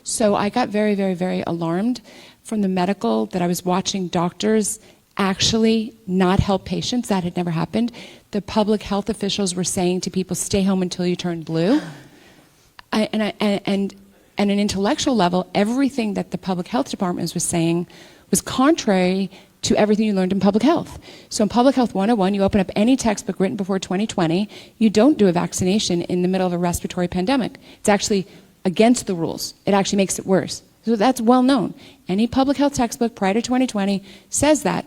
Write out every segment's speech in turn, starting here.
So I got very, very, very alarmed from the medical that I was watching doctors actually not help patients. That had never happened. The public health officials were saying to people, stay home until you turn blue. And at an intellectual level, everything that the public health department was saying was contrary to everything you learned in public health. So in Public Health 101, you open up any textbook written before 2020, you don't do a vaccination in the middle of a respiratory pandemic. It's actually against the rules. It actually makes it worse. So that's well known. Any public health textbook prior to 2020 says that.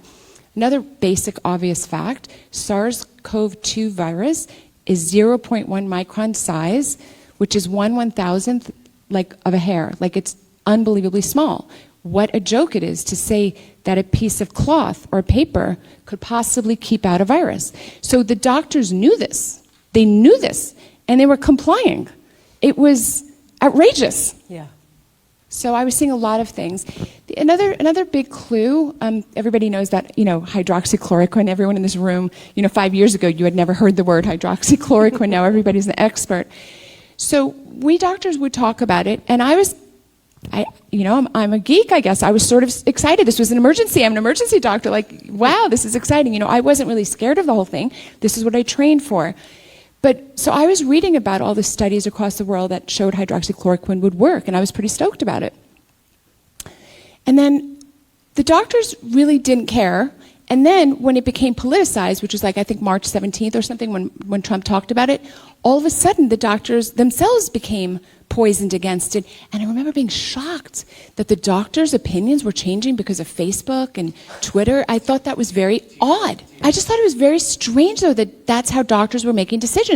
Another basic obvious fact, SARS-CoV-2 virus is 0.1 micron size, which is 1/1000th like of a hair. Like, it's unbelievably small. What a joke it is to say that a piece of cloth or paper could possibly keep out a virus. So the doctors knew this. They knew this, and they were complying. It was outrageous. Yeah. So I was seeing a lot of things. Another big clue, everybody knows that, hydroxychloroquine, everyone in this room, 5 years ago, you had never heard the word hydroxychloroquine. Now everybody's an expert. So we doctors would talk about it, and I'm a geek, I guess. I was sort of excited. This was an emergency. I'm an emergency doctor. Like, wow, this is exciting. I wasn't really scared of the whole thing. This is what I trained for. But so I was reading about all the studies across the world that showed hydroxychloroquine would work, and I was pretty stoked about it. And then the doctors really didn't care. And then when it became politicized, which was like, I think March 17th or something, when Trump talked about it, all of a sudden the doctors themselves became poisoned against it. And I remember being shocked that the doctors' opinions were changing because of Facebook and Twitter. I thought that was very odd. I just thought it was very strange, though, that that's how doctors were making decisions.